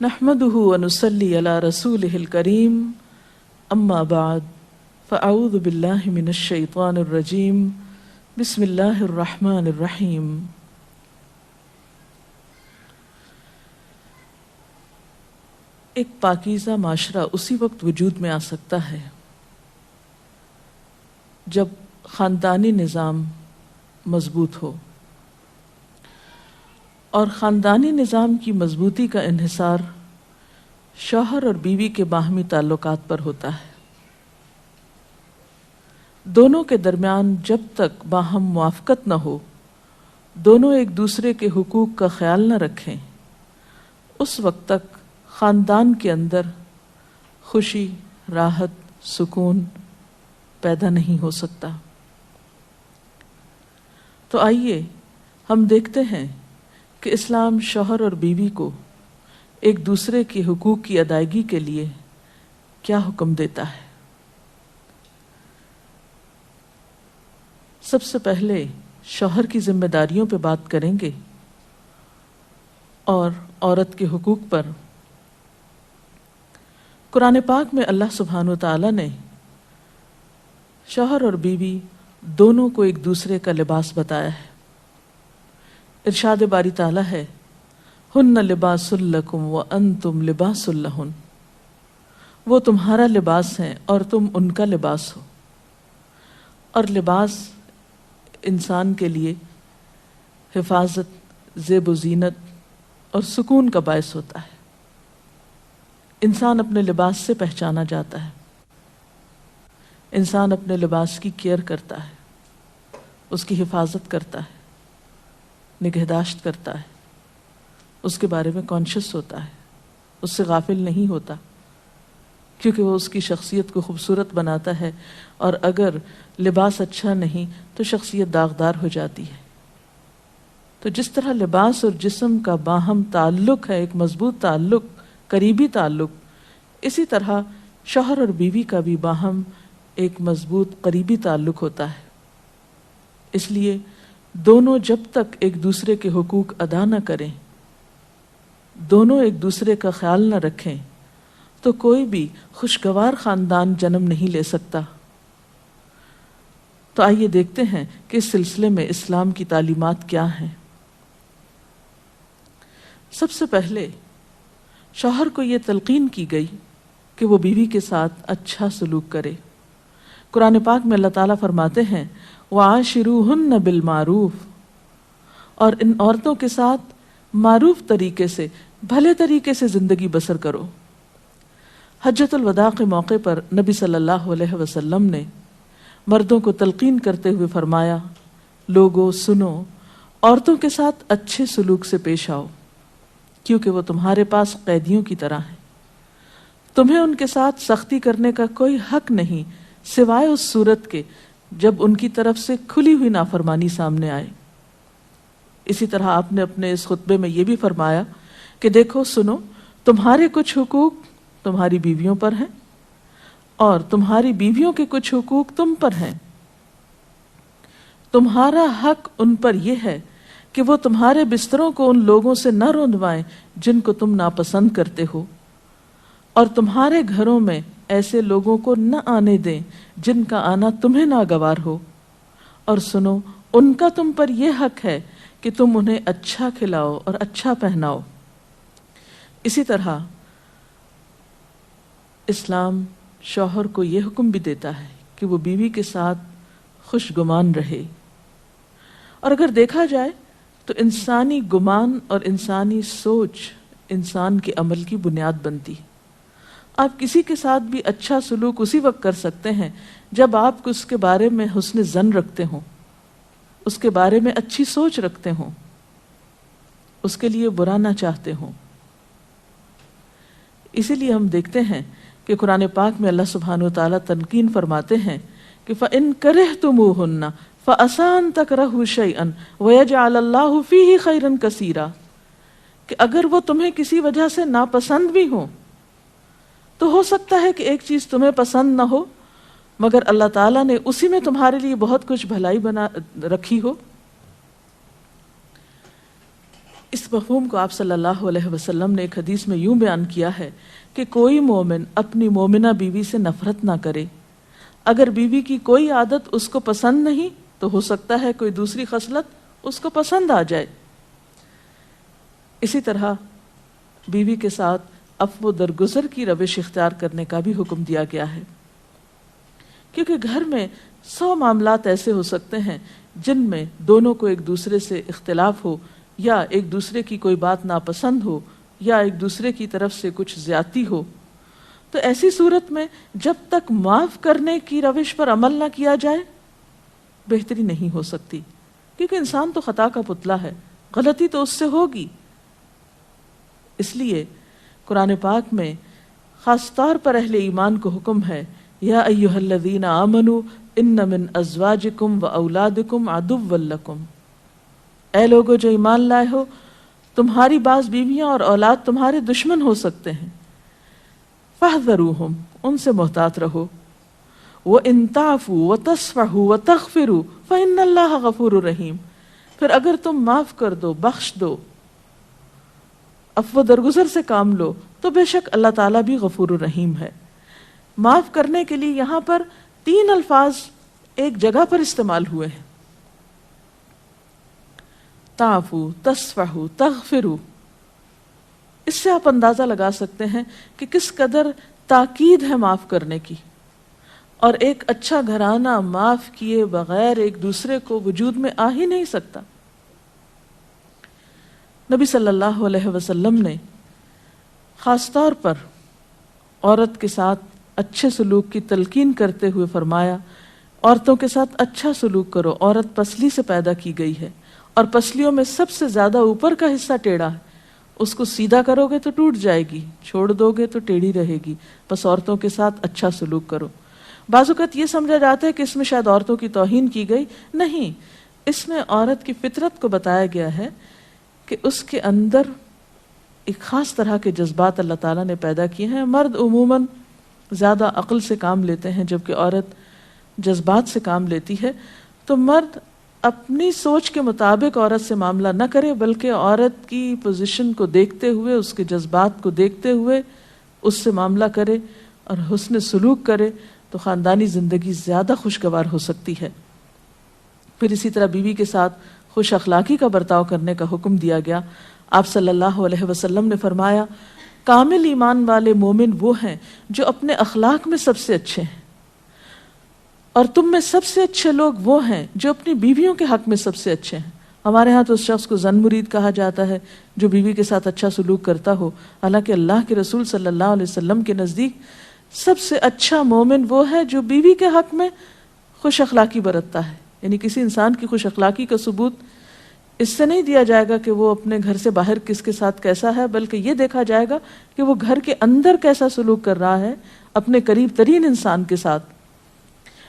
نحمده ونصلي على رسوله الكريم اما بعد فاعوذ بالله من الشيطان الرجيم بسم الله الرحمن الرحيم ایک پاکیزہ معاشرہ اسی وقت وجود میں آ سکتا ہے جب خاندانی نظام مضبوط ہو، اور خاندانی نظام کی مضبوطی کا انحصار شوہر اور بیوی کے باہمی تعلقات پر ہوتا ہے۔ دونوں کے درمیان جب تک باہم موافقت نہ ہو، دونوں ایک دوسرے کے حقوق کا خیال نہ رکھیں، اس وقت تک خاندان کے اندر خوشی، راحت، سکون پیدا نہیں ہو سکتا۔ تو آئیے ہم دیکھتے ہیں کہ اسلام شوہر اور بیوی کو ایک دوسرے کے حقوق کی ادائیگی کے لیے کیا حکم دیتا ہے۔ سب سے پہلے شوہر کی ذمہ داریوں پہ بات کریں گے اور عورت کے حقوق پر۔ قرآن پاک میں اللہ سبحانہ وتعالی نے شوہر اور بیوی دونوں کو ایک دوسرے کا لباس بتایا ہے۔ ارشاد باری تعالیٰ ہے، ہن لباس لکم وانتم لباس لہن، وہ تمہارا لباس ہیں اور تم ان کا لباس ہو۔ اور لباس انسان کے لیے حفاظت، زیب و زینت اور سکون کا باعث ہوتا ہے۔ انسان اپنے لباس سے پہچانا جاتا ہے، انسان اپنے لباس کی کیئر کرتا ہے، اس کی حفاظت کرتا ہے، نگہداشت کرتا ہے، اس کے بارے میں کانشیس ہوتا ہے، اس سے غافل نہیں ہوتا، کیونکہ وہ اس کی شخصیت کو خوبصورت بناتا ہے، اور اگر لباس اچھا نہیں تو شخصیت داغدار ہو جاتی ہے۔ تو جس طرح لباس اور جسم کا باہم تعلق ہے، ایک مضبوط تعلق، قریبی تعلق، اسی طرح شوہر اور بیوی کا بھی باہم ایک مضبوط قریبی تعلق ہوتا ہے۔ اس لیے دونوں جب تک ایک دوسرے کے حقوق ادا نہ کریں، دونوں ایک دوسرے کا خیال نہ رکھیں، تو کوئی بھی خوشگوار خاندان جنم نہیں لے سکتا۔ تو آئیے دیکھتے ہیں کہ اس سلسلے میں اسلام کی تعلیمات کیا ہیں۔ سب سے پہلے شوہر کو یہ تلقین کی گئی کہ وہ بیوی کے ساتھ اچھا سلوک کرے۔ قرآن پاک میں اللہ تعالیٰ فرماتے ہیں، وَعَاشِرُوهُنَّ بِالْمَعْرُوفِ، اور ان عورتوں کے ساتھ معروف طریقے سے، بھلے طریقے سے زندگی بسر کرو۔ حجۃ الوداع کے موقع پر نبی صلی اللہ علیہ وسلم نے مردوں کو تلقین کرتے ہوئے فرمایا، لوگو سنو، عورتوں کے ساتھ اچھے سلوک سے پیش آؤ، کیونکہ وہ تمہارے پاس قیدیوں کی طرح ہیں۔ تمہیں ان کے ساتھ سختی کرنے کا کوئی حق نہیں سوائے اس صورت کے جب ان کی طرف سے کھلی ہوئی نافرمانی سامنے آئے۔ اسی طرح آپ نے اپنے اس خطبے میں یہ بھی فرمایا کہ دیکھو سنو، تمہارے کچھ حقوق تمہاری بیویوں پر ہیں اور تمہاری بیویوں کے کچھ حقوق تم پر ہیں۔ تمہارا حق ان پر یہ ہے کہ وہ تمہارے بستروں کو ان لوگوں سے نہ روندوائیں جن کو تم ناپسند کرتے ہو، اور تمہارے گھروں میں ایسے لوگوں کو نہ آنے دیں جن کا آنا تمہیں ناگوار ہو، اور سنو، ان کا تم پر یہ حق ہے کہ تم انہیں اچھا کھلاؤ اور اچھا پہناؤ۔ اسی طرح اسلام شوہر کو یہ حکم بھی دیتا ہے کہ وہ بیوی کے ساتھ خوش گمان رہے۔ اور اگر دیکھا جائے تو انسانی گمان اور انسانی سوچ انسان کے عمل کی بنیاد بنتی ہے۔ آپ کسی کے ساتھ بھی اچھا سلوک اسی وقت کر سکتے ہیں جب آپ اس کے بارے میں حسن ظن رکھتے ہوں، اس کے بارے میں اچھی سوچ رکھتے ہوں، اس کے لیے برا نہ چاہتے ہوں۔ اسی لیے ہم دیکھتے ہیں کہ قرآن پاک میں اللہ سبحانہ وتعالیٰ تنقین فرماتے ہیں کہ فَإِن كَرِهْتُمُوهُنَّ فَعَسَىٰ أَن تَكْرَهُوا شَيْئًا وَيَجْعَلَ اللَّهُ فِيهِ خَيْرًا كَثِيرًا، کہ اگر وہ تمہیں کسی وجہ سے ناپسند بھی ہوں تو ہو سکتا ہے کہ ایک چیز تمہیں پسند نہ ہو، مگر اللہ تعالیٰ نے اسی میں تمہارے لیے بہت کچھ بھلائی بنا رکھی ہو۔ اس مفہوم کو آپ صلی اللہ علیہ وسلم نے ایک حدیث میں یوں بیان کیا ہے کہ کوئی مومن اپنی مومنہ بیوی سے نفرت نہ کرے، اگر بیوی کی کوئی عادت اس کو پسند نہیں تو ہو سکتا ہے کوئی دوسری خصلت اس کو پسند آ جائے۔ اسی طرح بیوی کے ساتھ عفو و درگزر کی روش اختیار کرنے کا بھی حکم دیا گیا ہے، کیونکہ گھر میں 100 معاملات ایسے ہو سکتے ہیں جن میں دونوں کو ایک دوسرے سے اختلاف ہو، یا ایک دوسرے کی کوئی بات ناپسند ہو، یا ایک دوسرے کی طرف سے کچھ زیادتی ہو۔ تو ایسی صورت میں جب تک معاف کرنے کی روش پر عمل نہ کیا جائے بہتری نہیں ہو سکتی، کیونکہ انسان تو خطا کا پتلا ہے، غلطی تو اس سے ہوگی۔ اس لیے قرآن پاک میں خاص طور پر اہل ایمان کو حکم ہے، یا ایھا الذین آمنوا ان من ازواجکم و اولادکم عدوا لکم، اے لوگو جو ایمان لائے ہو، تمہاری بعض بیویاں اور اولاد تمہارے دشمن ہو سکتے ہیں، فاحذروہم، ان سے محتاط رہو، وَإِن تَعْفُوا وَتَصْفَحُوا وَتَغْفِرُوا فَإِنَّ اللَّهَ غَفُورٌ رَحِيمٌ، پھر اگر تم معاف کر دو، بخش دو، عفو درگزر سے کام لو، تو بے شک اللہ تعالیٰ بھی غفور الرحیم ہے۔ معاف کرنے کے لیے یہاں پر 3 الفاظ ایک جگہ پر استعمال ہوئے ہیں، تعفو، تصفحو، تغفرو۔ اس سے آپ اندازہ لگا سکتے ہیں کہ کس قدر تاکید ہے معاف کرنے کی، اور ایک اچھا گھرانہ معاف کیے بغیر ایک دوسرے کو وجود میں آ ہی نہیں سکتا۔ نبی صلی اللہ علیہ وسلم نے خاص طور پر عورت کے ساتھ اچھے سلوک کی تلقین کرتے ہوئے فرمایا، عورتوں کے ساتھ اچھا سلوک کرو، عورت پسلی سے پیدا کی گئی ہے، اور پسلیوں میں سب سے زیادہ اوپر کا حصہ ٹیڑھا ہے، اس کو سیدھا کرو گے تو ٹوٹ جائے گی، چھوڑ دو گے تو ٹیڑھی رہے گی، بس عورتوں کے ساتھ اچھا سلوک کرو۔ بعض اوقات یہ سمجھا جاتا ہے کہ اس میں شاید عورتوں کی توہین کی گئی، نہیں، اس میں عورت کی فطرت کو بتایا گیا ہے کہ اس کے اندر ایک خاص طرح کے جذبات اللہ تعالیٰ نے پیدا کیے ہیں۔ مرد عموماً زیادہ عقل سے کام لیتے ہیں جبکہ عورت جذبات سے کام لیتی ہے، تو مرد اپنی سوچ کے مطابق عورت سے معاملہ نہ کرے، بلکہ عورت کی پوزیشن کو دیکھتے ہوئے، اس کے جذبات کو دیکھتے ہوئے اس سے معاملہ کرے اور حسن سلوک کرے، تو خاندانی زندگی زیادہ خوشگوار ہو سکتی ہے۔ پھر اسی طرح بیوی کے ساتھ خوش اخلاقی کا برتاؤ کرنے کا حکم دیا گیا۔ آپ صلی اللہ علیہ وسلم نے فرمایا، کامل ایمان والے مومن وہ ہیں جو اپنے اخلاق میں سب سے اچھے ہیں، اور تم میں سب سے اچھے لوگ وہ ہیں جو اپنی بیویوں کے حق میں سب سے اچھے ہیں۔ ہمارے ہاں تو اس شخص کو زن مرید کہا جاتا ہے جو بیوی کے ساتھ اچھا سلوک کرتا ہو، حالانکہ اللہ کے رسول صلی اللہ علیہ وسلم کے نزدیک سب سے اچھا مومن وہ ہے جو بیوی کے حق میں خوش اخلاقی برتتا ہے۔ یعنی کسی انسان کی خوش اخلاقی کا ثبوت اس سے نہیں دیا جائے گا کہ وہ اپنے گھر سے باہر کس کے ساتھ کیسا ہے، بلکہ یہ دیکھا جائے گا کہ وہ گھر کے اندر کیسا سلوک کر رہا ہے اپنے قریب ترین انسان کے ساتھ۔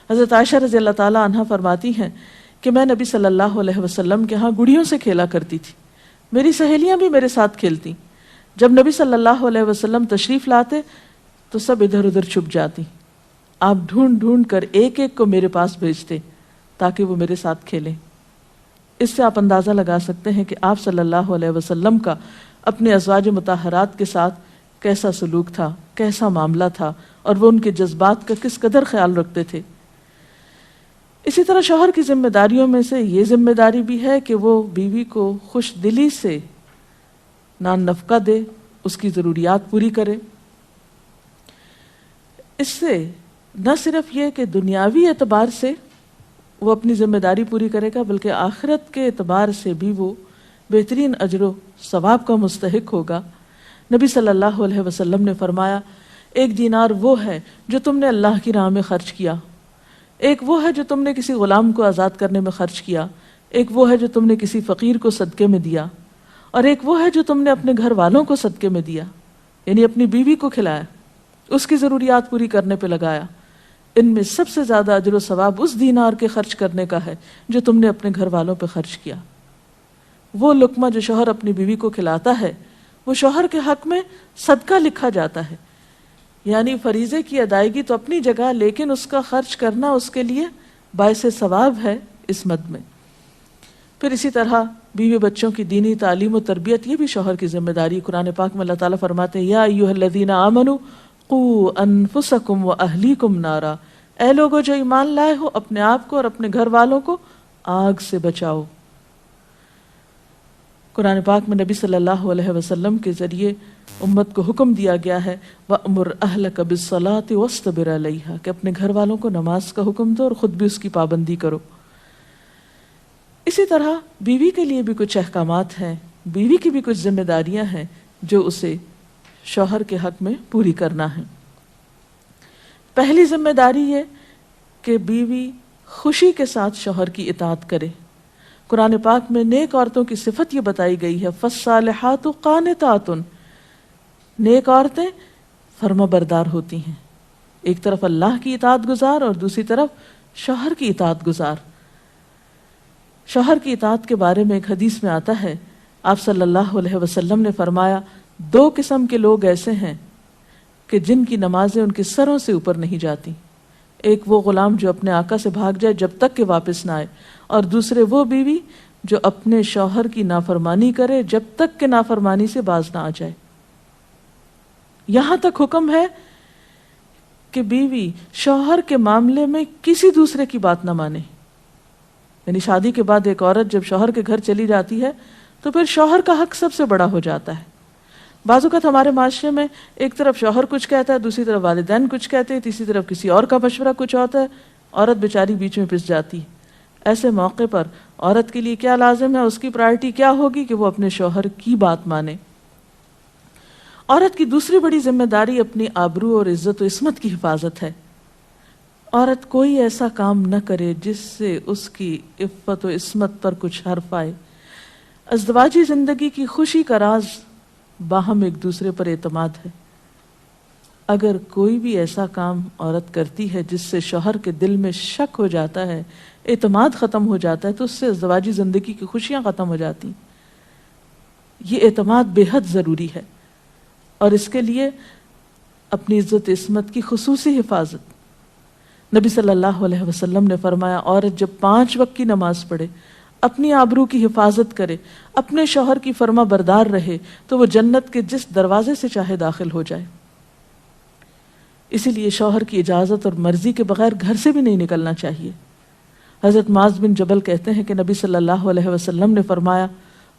حضرت عائشہ رضی اللہ تعالی عنہا فرماتی ہیں کہ میں نبی صلی اللہ علیہ وسلم کے ہاں گڑیوں سے کھیلا کرتی تھی، میری سہیلیاں بھی میرے ساتھ کھیلتی، جب نبی صلی اللہ علیہ وسلم تشریف لاتے تو سب ادھر ادھر چھپ جاتی، آپ ڈھونڈ ڈھونڈ کر ایک ایک کو میرے پاس بھیجتے تاکہ وہ میرے ساتھ کھیلیں۔ اس سے آپ اندازہ لگا سکتے ہیں کہ آپ صلی اللہ علیہ وسلم کا اپنے ازواج مطہرات کے ساتھ کیسا سلوک تھا، کیسا معاملہ تھا، اور وہ ان کے جذبات کا کس قدر خیال رکھتے تھے۔ اسی طرح شوہر کی ذمہ داریوں میں سے یہ ذمہ داری بھی ہے کہ وہ بیوی کو خوش دلی سے نان نفقہ دے، اس کی ضروریات پوری کرے۔ اس سے نہ صرف یہ کہ دنیاوی اعتبار سے وہ اپنی ذمہ داری پوری کرے گا، بلکہ آخرت کے اعتبار سے بھی وہ بہترین اجر و ثواب کا مستحق ہوگا۔ نبی صلی اللہ علیہ وسلم نے فرمایا، 1 دینار وہ ہے جو تم نے اللہ کی راہ میں خرچ کیا، ایک وہ ہے جو تم نے کسی غلام کو آزاد کرنے میں خرچ کیا، ایک وہ ہے جو تم نے کسی فقیر کو صدقے میں دیا، اور ایک وہ ہے جو تم نے اپنے گھر والوں کو صدقے میں دیا، یعنی اپنی بیوی کو کھلایا، اس کی ضروریات پوری کرنے پہ لگایا۔ ان میں سب سے زیادہ اجر و ثواب اس دینار کے خرچ کرنے کا ہے جو تم نے اپنے گھر والوں پہ خرچ کیا۔ وہ لقمہ جو شوہر اپنی بیوی کو کھلاتا ہے وہ شوہر کے حق میں صدقہ لکھا جاتا ہے، یعنی فریضے کی ادائیگی تو اپنی جگہ، لیکن اس کا خرچ کرنا اس کے لیے باعث ثواب ہے اس مد میں۔ پھر اسی طرح بیوی بچوں کی دینی تعلیم و تربیت یہ بھی شوہر کی ذمہ داری. قرآن پاک میں اللہ تعالیٰ فرماتے ہیں یا ایھا الذین آمنوا قوا انفسکم واہلیکم نارا، اے لوگو جو ایمان لائے ہو اپنے آپ کو اور اپنے گھر والوں کو آگ سے بچاؤ. قرآن پاک میں نبی صلی اللہ علیہ وسلم کے ذریعے امت کو حکم دیا گیا ہے وَأْمُرْ أَهْلَكَ بِالصَّلَاةِ وَاصْطَبِرْ عَلَيْهَا کہ اپنے گھر والوں کو نماز کا حکم دو اور خود بھی اس کی پابندی کرو. اسی طرح بیوی کے لیے بھی کچھ احکامات ہیں، بیوی کی بھی کچھ ذمہ داریاں ہیں جو اسے شوہر کے حق میں پوری کرنا ہے. پہلی ذمہ داری یہ کہ بیوی خوشی کے ساتھ شوہر کی اطاعت کرے. قرآن پاک میں نیک عورتوں کی صفت یہ بتائی گئی ہے فَالصَّالِحَاتُ قَانِتَاتٌ، نیک عورتیں فرما بردار ہوتی ہیں، ایک طرف اللہ کی اطاعت گزار اور دوسری طرف شوہر کی اطاعت گزار. شوہر کی اطاعت کے بارے میں ایک حدیث میں آتا ہے آپ صلی اللہ علیہ وسلم نے فرمایا 2 قسم کے لوگ ایسے ہیں کہ جن کی نمازیں ان کے سروں سے اوپر نہیں جاتی. ایک وہ غلام جو اپنے آقا سے بھاگ جائے جب تک کہ واپس نہ آئے، اور دوسرے وہ بیوی جو اپنے شوہر کی نافرمانی کرے جب تک کہ نافرمانی سے باز نہ آ جائے. یہاں تک حکم ہے کہ بیوی شوہر کے معاملے میں کسی دوسرے کی بات نہ مانے. یعنی شادی کے بعد ایک عورت جب شوہر کے گھر چلی جاتی ہے تو پھر شوہر کا حق سب سے بڑا ہو جاتا ہے. بعض اوقات ہمارے معاشرے میں ایک طرف شوہر کچھ کہتا ہے، دوسری طرف والدین کچھ کہتے ہیں، تیسری طرف کسی اور کا مشورہ کچھ ہوتا ہے، عورت بیچاری بیچ میں پس جاتی. ایسے موقع پر عورت کے لیے کیا لازم ہے، اس کی پرائرٹی کیا ہوگی کہ وہ اپنے شوہر کی بات مانے. عورت کی دوسری بڑی ذمہ داری اپنی آبرو اور عزت و عصمت کی حفاظت ہے. عورت کوئی ایسا کام نہ کرے جس سے اس کی عفت و عصمت پر کچھ حرف آئے. ازدواجی زندگی کی خوشی کا راز باہم ایک دوسرے پر اعتماد ہے. اگر کوئی بھی ایسا کام عورت کرتی ہے جس سے شوہر کے دل میں شک ہو جاتا ہے، اعتماد ختم ہو جاتا ہے، تو اس سے ازدواجی زندگی کی خوشیاں ختم ہو جاتی. یہ اعتماد بے حد ضروری ہے اور اس کے لیے اپنی عزت عصمت کی خصوصی حفاظت. نبی صلی اللہ علیہ وسلم نے فرمایا عورت جب 5 وقت کی نماز پڑھے، اپنی آبرو کی حفاظت کرے، اپنے شوہر کی فرما بردار رہے تو وہ جنت کے جس دروازے سے چاہے داخل ہو جائے. اسی لیے شوہر کی اجازت اور مرضی کے بغیر گھر سے بھی نہیں نکلنا چاہیے. حضرت معاذ بن جبل کہتے ہیں کہ نبی صلی اللہ علیہ وسلم نے فرمایا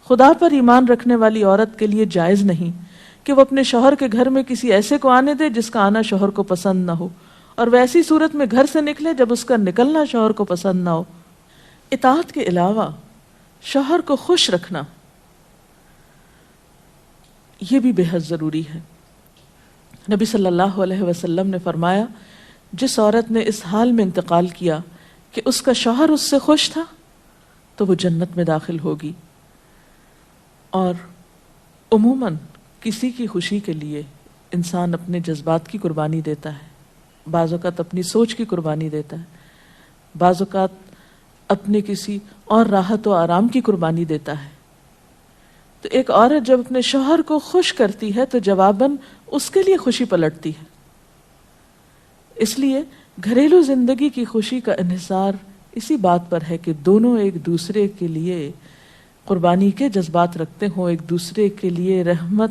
خدا پر ایمان رکھنے والی عورت کے لیے جائز نہیں کہ وہ اپنے شوہر کے گھر میں کسی ایسے کو آنے دے جس کا آنا شوہر کو پسند نہ ہو، اور ویسی صورت میں گھر سے نکلے جب اس کا نکلنا شوہر کو پسند نہ ہو. اطاعت کے علاوہ شوہر کو خوش رکھنا یہ بھی بے حد ضروری ہے. نبی صلی اللہ علیہ وسلم نے فرمایا جس عورت نے اس حال میں انتقال کیا کہ اس کا شوہر اس سے خوش تھا تو وہ جنت میں داخل ہوگی. اور عموماً کسی کی خوشی کے لیے انسان اپنے جذبات کی قربانی دیتا ہے، بعض اوقات اپنی سوچ کی قربانی دیتا ہے، بعض اوقات اپنے کسی اور راحت و آرام کی قربانی دیتا ہے. تو ایک عورت جب اپنے شوہر کو خوش کرتی ہے تو جواباً اس کے لیے خوشی پلٹتی ہے. اس لیے گھریلو زندگی کی خوشی کا انحصار اسی بات پر ہے کہ دونوں ایک دوسرے کے لیے قربانی کے جذبات رکھتے ہوں، ایک دوسرے کے لیے رحمت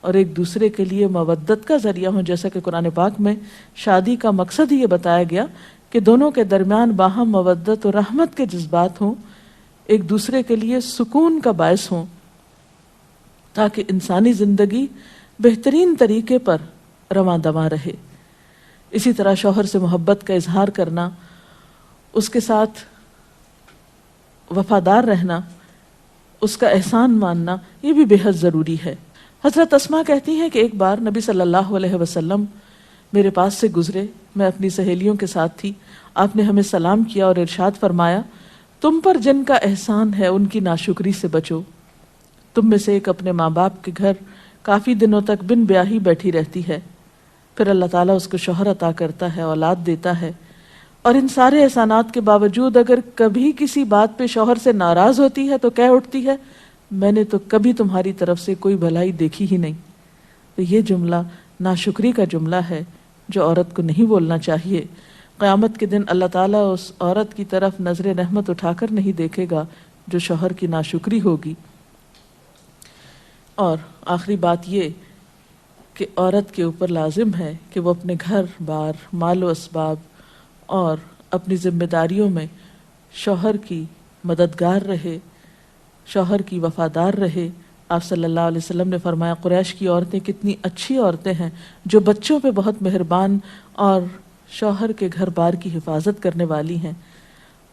اور ایک دوسرے کے لیے مودت کا ذریعہ ہوں. جیسا کہ قرآن پاک میں شادی کا مقصد ہی یہ بتایا گیا کہ دونوں کے درمیان باہم مودت اور رحمت کے جذبات ہوں، ایک دوسرے کے لیے سکون کا باعث ہوں، تاکہ انسانی زندگی بہترین طریقے پر رواں دواں رہے. اسی طرح شوہر سے محبت کا اظہار کرنا، اس کے ساتھ وفادار رہنا، اس کا احسان ماننا یہ بھی بے حد ضروری ہے. حضرت اسماء کہتی ہیں کہ ایک بار نبی صلی اللہ علیہ وسلم میرے پاس سے گزرے، میں اپنی سہیلیوں کے ساتھ تھی. آپ نے ہمیں سلام کیا اور ارشاد فرمایا تم پر جن کا احسان ہے ان کی ناشکری سے بچو. تم میں سے ایک اپنے ماں باپ کے گھر کافی دنوں تک بن بیاہی بیٹھی رہتی ہے، پھر اللہ تعالیٰ اس کو شوہر عطا کرتا ہے، اولاد دیتا ہے، اور ان سارے احسانات کے باوجود اگر کبھی کسی بات پہ شوہر سے ناراض ہوتی ہے تو کہہ اٹھتی ہے میں نے تو کبھی تمہاری طرف سے کوئی بھلائی دیکھی ہی نہیں. تو یہ جملہ ناشکری کا جملہ ہے جو عورت کو نہیں بولنا چاہیے. قیامت کے دن اللہ تعالیٰ اس عورت کی طرف نظر رحمت اٹھا کر نہیں دیکھے گا جو شوہر کی ناشکری ہوگی۔ اور آخری بات یہ کہ عورت کے اوپر لازم ہے کہ وہ اپنے گھر بار، مال و اسباب اور اپنی ذمہ داریوں میں شوہر کی مددگار رہے، شوہر کی وفادار رہے۔ آپ صلی اللہ علیہ وسلم نے فرمایا قریش کی عورتیں کتنی اچھی عورتیں ہیں جو بچوں پہ بہت مہربان اور شوہر کے گھر بار کی حفاظت کرنے والی ہیں۔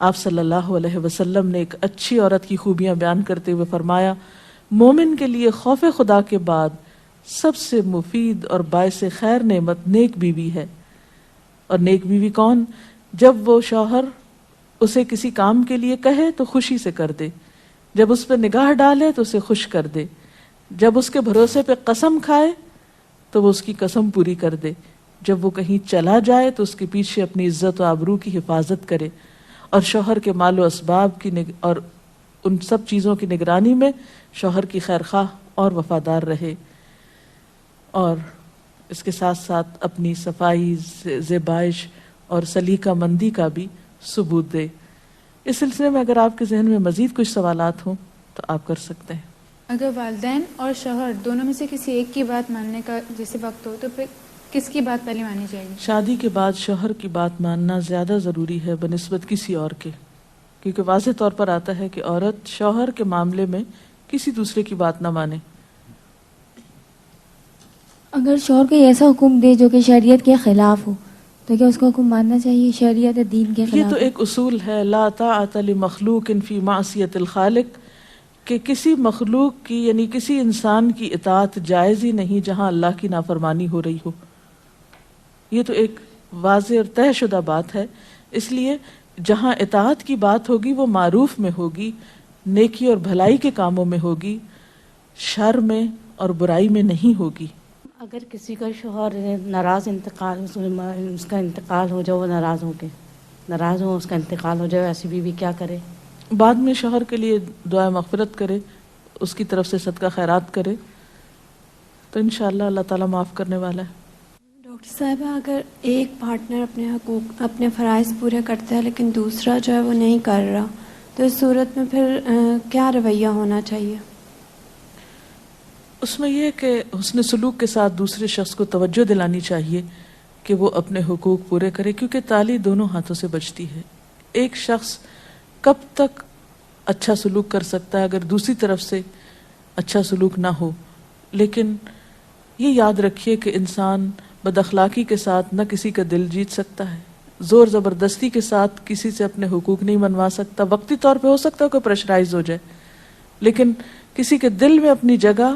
آپ صلی اللہ علیہ وسلم نے ایک اچھی عورت کی خوبیاں بیان کرتے ہوئے فرمایا مومن کے لیے خوف خدا کے بعد سب سے مفید اور باعث خیر نعمت نیک بیوی ہے۔ اور نیک بیوی کون؟ جب وہ شوہر اسے کسی کام کے لیے کہے تو خوشی سے کر دے، جب اس پہ نگاہ ڈالے تو اسے خوش کر دے، جب اس کے بھروسے پہ قسم کھائے تو وہ اس کی قسم پوری کر دے، جب وہ کہیں چلا جائے تو اس کے پیچھے اپنی عزت و آبرو کی حفاظت کرے، اور شوہر کے مال و اسباب کی اور ان سب چیزوں کی نگرانی میں شوہر کی خیرخواہ اور وفادار رہے، اور اس کے ساتھ ساتھ اپنی صفائی، زیبائش اور سلیقہ مندی کا بھی ثبوت دے۔ اس سلسلے میں اگر آپ کے ذہن میں مزید کچھ سوالات ہوں تو آپ کر سکتے ہیں۔ اگر والدین اور شوہر دونوں میں سے کسی ایک کی بات ماننے کا جیسے وقت ہو تو پھر کس کی بات پہلے مانی جائے گی؟ شادی کے بعد شوہر کی بات ماننا زیادہ ضروری ہے بنسبت کسی اور کے، کیونکہ واضح طور پر آتا ہے کہ عورت شوہر کے معاملے میں کسی دوسرے کی بات نہ مانے۔ اگر شوہر کوئی ایسا حکم دے جو کہ شریعت کے خلاف ہو تو کیا اس کا حکم ماننا چاہیے؟ شریعت دین کے خلاف؟ یہ تو ایک اصول ہے، لا طاعۃ لمخلوق فی معصیۃ الخالق، کہ کسی مخلوق کی یعنی کسی انسان کی اطاعت جائز ہی نہیں جہاں اللہ کی نافرمانی ہو رہی ہو۔ یہ تو ایک واضح اور طے شدہ بات ہے، اس لیے جہاں اطاعت کی بات ہوگی وہ معروف میں ہوگی، نیکی اور بھلائی کے کاموں میں ہوگی، شر میں اور برائی میں نہیں ہوگی۔ اگر کسی کا شوہر ناراض اس کا انتقال ہو جائے، وہ ناراض ہو اس کا انتقال ہو جائے، ایسی بیوی کیا کرے؟ بعد میں شوہر کے لیے دعا مغفرت کرے، اس کی طرف سے صدقہ خیرات کرے تو انشاءاللہ اللہ تعالیٰ معاف کرنے والا ہے۔ ڈاکٹر صاحبہ، اگر ایک پارٹنر اپنے حقوق، اپنے فرائض پورے کرتا ہے لیکن دوسرا جو ہے وہ نہیں کر رہا، تو اس صورت میں پھر کیا رویہ ہونا چاہیے؟ اس میں یہ کہ حسن سلوک کے ساتھ دوسرے شخص کو توجہ دلانی چاہیے کہ وہ اپنے حقوق پورے کرے، کیونکہ تالی دونوں ہاتھوں سے بجتی ہے۔ ایک شخص کب تک اچھا سلوک کر سکتا ہے اگر دوسری طرف سے اچھا سلوک نہ ہو؟ لیکن یہ یاد رکھیے کہ انسان بد اخلاقی کے ساتھ نہ کسی کا دل جیت سکتا ہے، زور زبردستی کے ساتھ کسی سے اپنے حقوق نہیں منوا سکتا۔ وقتی طور پہ ہو سکتا ہے کہ پریشرائز ہو جائے، لیکن کسی کے دل میں اپنی جگہ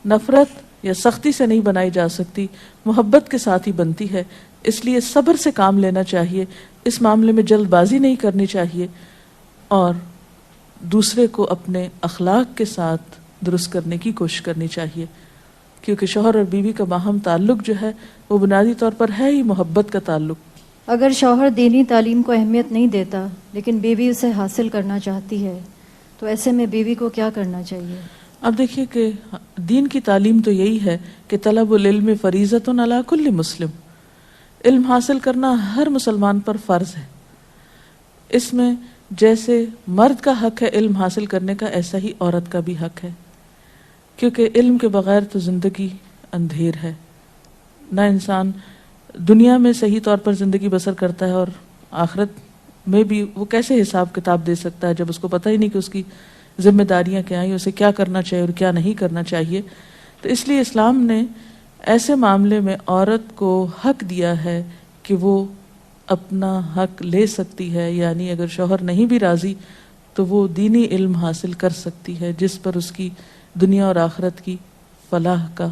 نفرت یا سختی سے نہیں بنائی جا سکتی، محبت کے ساتھ ہی بنتی ہے۔ اس لیے صبر سے کام لینا چاہیے، اس معاملے میں جلد بازی نہیں کرنی چاہیے، اور دوسرے کو اپنے اخلاق کے ساتھ درست کرنے کی کوشش کرنی چاہیے، کیونکہ شوہر اور بیوی کا باہم تعلق جو ہے وہ بنیادی طور پر ہے ہی محبت کا تعلق۔ اگر شوہر دینی تعلیم کو اہمیت نہیں دیتا لیکن بیوی اسے حاصل کرنا چاہتی ہے تو ایسے میں بیوی کو کیا کرنا چاہیے؟ اب دیکھیے کہ دین کی تعلیم تو یہی ہے کہ طلب العلم فریضۃ علی کل مسلم، علم حاصل کرنا ہر مسلمان پر فرض ہے۔ اس میں جیسے مرد کا حق ہے علم حاصل کرنے کا، ایسا ہی عورت کا بھی حق ہے، کیونکہ علم کے بغیر تو زندگی اندھیر ہے۔ نہ انسان دنیا میں صحیح طور پر زندگی بسر کرتا ہے، اور آخرت میں بھی وہ کیسے حساب کتاب دے سکتا ہے جب اس کو پتہ ہی نہیں کہ اس کی ذمہ داریاں کیا ہیں، اسے کیا کرنا چاہیے اور کیا نہیں کرنا چاہیے۔ تو اس لیے اسلام نے ایسے معاملے میں عورت کو حق دیا ہے کہ وہ اپنا حق لے سکتی ہے، یعنی اگر شوہر نہیں بھی راضی تو وہ دینی علم حاصل کر سکتی ہے جس پر اس کی دنیا اور آخرت کی فلاح کا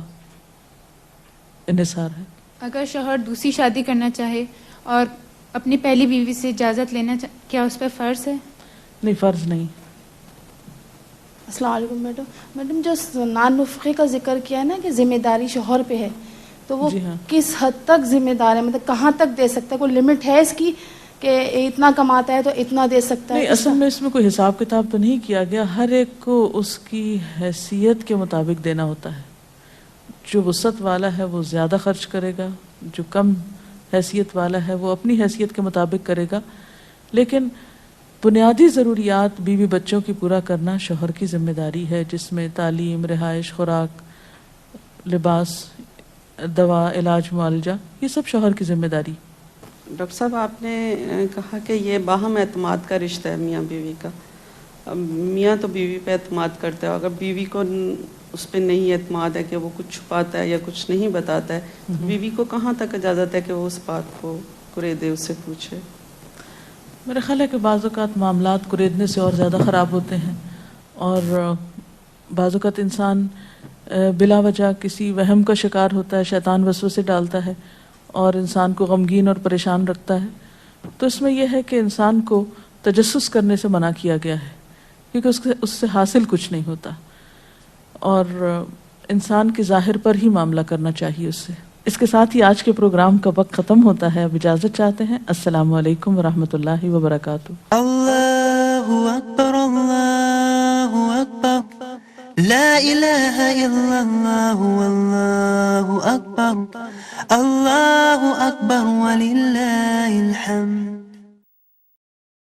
انحصار ہے۔ اگر شوہر دوسری شادی کرنا چاہے اور اپنی پہلی بیوی سے اجازت لینا کیا اس پہ فرض ہے؟ نہیں، فرض نہیں۔ السلام علیکم میڈم جو نان نفقے کا ذکر کیا ہے نا کہ ذمہ داری شوہر پہ ہے، تو وہ جی ہاں، کس حد تک ذمہ دار ہے؟ مطلب کہاں تک دے سکتا ہے؟ کوئی لمٹ ہے اس کی کہ اتنا کماتا ہے تو اتنا دے سکتا ہے؟ نہیں، اصل میں اس میں کوئی حساب کتاب تو نہیں کیا گیا، ہر ایک کو اس کی حیثیت کے مطابق دینا ہوتا ہے۔ جو وسعت والا ہے وہ زیادہ خرچ کرے گا، جو کم حیثیت والا ہے وہ اپنی حیثیت کے مطابق کرے گا، لیکن بنیادی ضروریات بیوی بچوں کی پورا کرنا شوہر کی ذمہ داری ہے، جس میں تعلیم، رہائش، خوراک، لباس، دوا، علاج، معالجہ، یہ سب شوہر کی ذمہ داری۔ ڈاکٹر صاحب آپ نے کہا کہ یہ باہم اعتماد کا رشتہ ہے میاں بیوی کا. میاں تو بیوی پہ اعتماد کرتا ہے، اگر بیوی کو اس پہ نہیں اعتماد ہے کہ وہ کچھ چھپاتا ہے یا کچھ نہیں بتاتا ہے، بیوی کو کہاں تک اجازت ہے کہ وہ اس بات کو کریدے، اس سے پوچھے؟ میرا خیال ہے کہ بعض اوقات معاملات کریدنے سے اور زیادہ خراب ہوتے ہیں، اور بعض اوقات انسان بلا وجہ کسی وہم کا شکار ہوتا ہے، شیطان وسوسے ڈالتا ہے اور انسان کو غمگین اور پریشان رکھتا ہے. تو اس میں یہ ہے کہ انسان کو تجسس کرنے سے منع کیا گیا ہے، کیونکہ اس سے حاصل کچھ نہیں ہوتا، اور انسان کے ظاہر پر ہی معاملہ کرنا چاہیے اس سے. اس کے ساتھ ہی آج کے پروگرام کا وقت ختم ہوتا ہے. اب اجازت چاہتے ہیں. السلام علیکم ورحمۃ اللہ وبرکاتہ. اللہ اکبر، اللہ اکبر، لا الہ الا اللہ، اللہ اکبر، اللہ اکبر وللہ الحمد.